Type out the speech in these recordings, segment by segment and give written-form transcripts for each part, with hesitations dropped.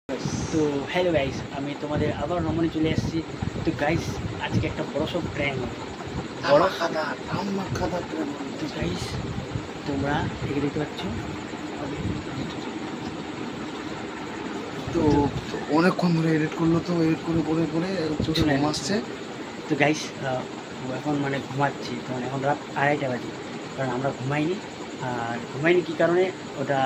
তো hello guys, আমি তোমাদের আবার নমনে চলে এসেছি। তো গাইস, আজকে একটা বড় সব প্র্যাঙ্ক বড় খাদা প্রেম। তো গাইস, তোমরা একে দেখতে পাচ্ছ। তো অনেকক্ষণ ধরে এডিট করলো, তো এডিট করে করে করে চোখে ঘুম আসছে। তো গাইস, এখন মানে ঘুমাচ্ছি, তো এখন রাত 2:30 বাজে, কারণ আমরা ঘুমাইনি। আর ঘুমাইনি কী কারণে, ওটা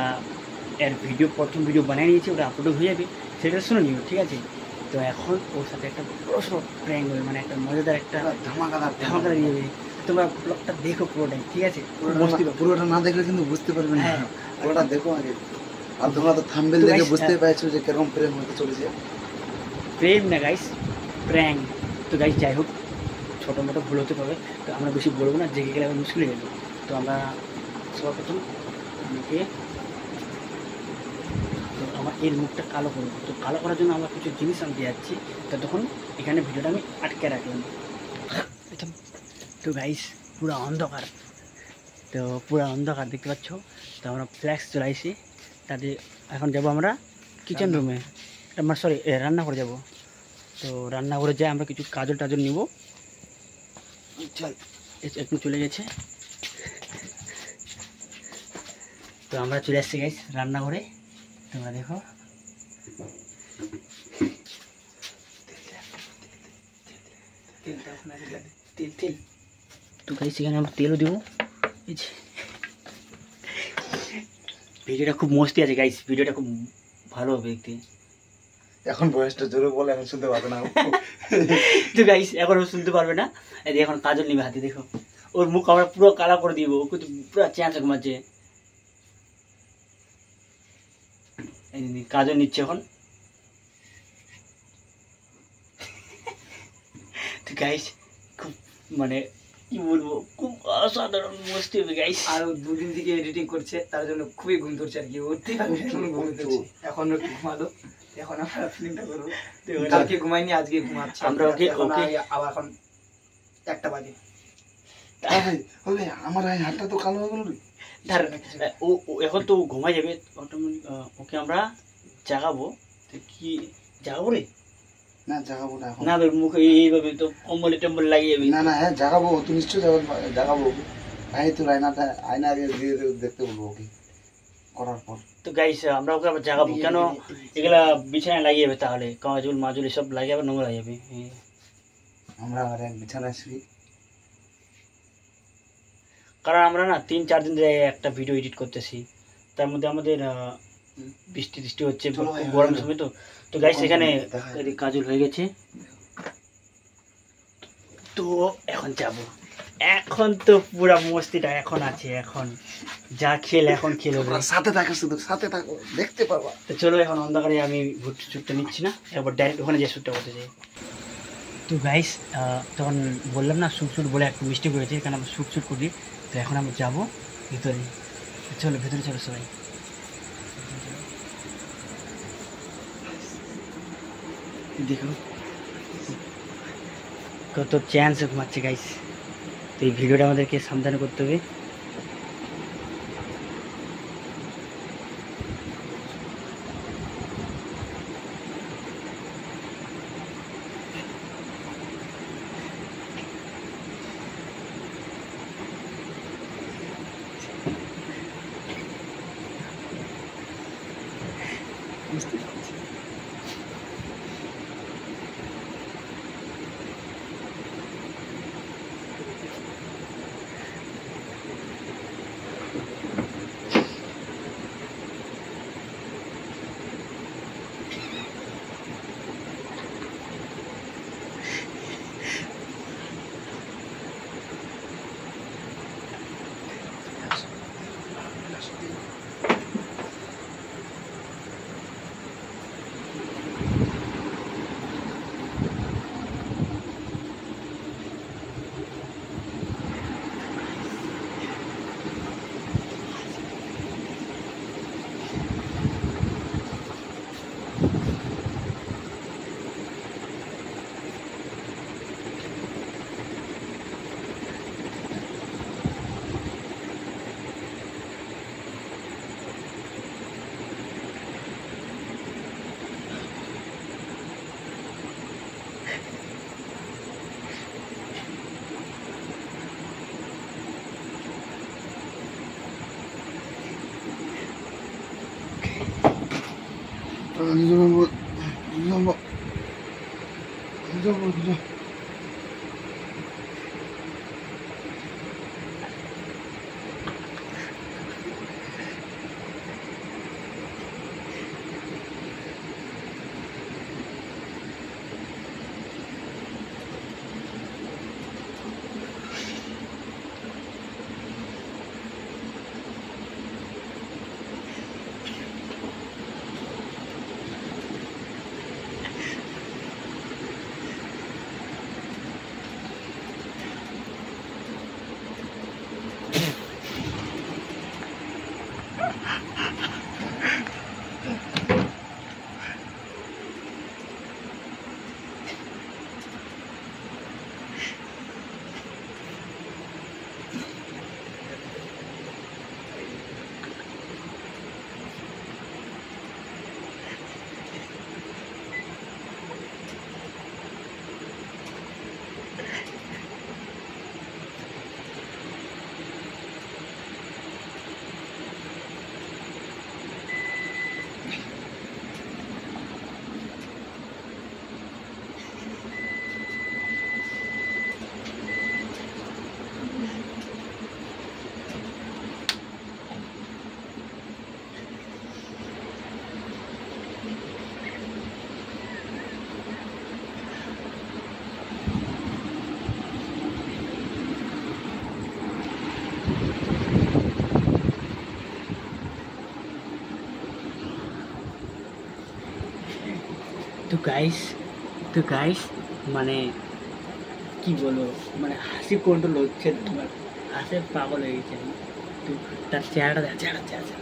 এর প্রথম ভিডিও বানিয়ে নিয়েছি, ওটা আপলোড হয়ে যাবে, সেটা শুনে নিও, ঠিক আছে? তো এখন ওর সাথে একটা বড় সড়ো প্র্যাঙ্ক হবে, মানে একটা মজাদার একটা ধামাকাদার দিয়ে যাবে। তোমরা ব্লগটা দেখো পুরোটাই, ঠিক আছে? পুরোটা না দেখলে কিন্তু বুঝতে পারবে না। হ্যাঁ, পুরোটা দেখো আগে। আর তোমরা তো থাম্বনেল দেখে বুঝতে পারছো যে কেরকম প্রেম হতে চলেছে। প্রেম না গাইস, প্র্যাঙ্ক। তো গাইস, যাই হোক, ছোটো মোটো ভুল হতে পারে, তো আমরা বেশি বলবো না, জেগে গেলে আবার মুশকিল হয়ে যাবে। তো আমরা সবার প্রথম মুখে, তো আমার এর মুখটা কালো করবো। তো কালো করার জন্য আমরা কিছু জিনিস আমি দিয়ে যাচ্ছি, তো তখন এখানে ভিডিওটা আমি আটকে রাখলাম। তো গাইস, পুরো অন্ধকার, তো পুরো অন্ধকার দেখতে পাচ্ছ। তো আমরা ফ্ল্যাশ চলাইছি, তাতে এখন যাব আমরা কিচেন রুমে, আমার সরি রান্নাঘরে যাব। তো রান্নাঘরে যাই, আমরা কিছু কাজল টাজল নিব। চল, একটু চলে গেছে। তো আমরা চলে আসছি গাইস রান্নাঘরে, তোমরা দেখো। তেল তো গাইস, এখানে আমরা তেলও দেবো। ভিডিওটা খুব মস্তি আছে গাইস, ভিডিওটা খুব ভালো হবে দেখতে। এখন বয়সটা জোরে বলে এখন শুনতে পাবে না। তো গাইস, এখন ও শুনতে পারবে না। এই এখন কাজল নিবে হাতে, দেখো ওর মুখ আমরা পুরো কালা করে দিব, ও কিন্তু পুরো চ্যাঁচা ঘুমাচ্ছে। কাজল নিচ্ছে এখন। তো গাইস, খুব মানে কি বলবো, খুব অসাধারণ মস্তি হবে গাইস। আর দুদিন থেকে এডিটিং করছে, তার জন্য খুবই ঘুম ধরছে আর কি। উঠতে পারবে এখন ঘুম ধরছে, এখন একটু ঘুমালো। এখন আমরা ফিল্মটা করবো। কালকে ঘুমাইনি, আজকে ঘুমাচ্ছি আমরা। ওকে আবার এখন 1টা বাজে। আমার হাতটা তো কালো হয়ে গেল রে। ও এখন তো ঘুমাই যাবে অটোমেটিক। ওকে আমরা জাগাবো। তো কি জাগাবো রে? না জাগাবো না এখন। না তোর মুখে এইভাবে তো কম্বলে টম্বল লাগিয়ে যাবে। না না, হ্যাঁ জাগাবো, তুই নিশ্চয় জাগাবো। ভাই তোর আয়না দিয়ে দেখতে বলবো ওকে করার পর। তো গাইস, আমরা ওকে আবার জাগাবো কেন? এগুলা বিছানায় লাগিয়ে যাবে, তাহলে কাজল মাজুল এসব লাগিয়ে যাবে, নোংরা যাবে। আমরা আর এক বিছানায় শুই। কারণ আমরা না 3-4 দিন ধরে একটা ভিডিও এডিট করতেছি, তার মধ্যে আমাদের বৃষ্টি হচ্ছে, গরম সময়। তো তো গাইস, এখানে কাজল হয়ে গেছে। তো এখন যাব, এখন তো পুরা মস্তিটা এখন আছে, এখন যা খেল এখন খেল। সাথে থাকো, শুধু সাথে থাকো, দেখতে পারবা। তো চলো, এখন অন্ধকারে আমি শ্যুটটা নিচ্ছি না, একবার ডাইরেক্ট ওখানে যে শ্যুটটা করতে চাই। তো গাইস, তখন বললাম না শ্যুট বলে একটু মিস্টেক হয়েছে, এখানে আমরা শ্যুট করি। তো এখন আমরা যাবো ভিতরে। চলো ভেতরে চলো সবাই। দেখো কত চ্যান্স ঘুমাচ্ছে গাইস। তো এই ভিডিওটা আমাদেরকে সাবধান করতে হবে। তো গাইস মানে কি বলবো, মানে হাসি কন্ট্রোল হচ্ছে না, তোমার হাসে পাগল হয়ে গেছে। তো তার চেহারাটা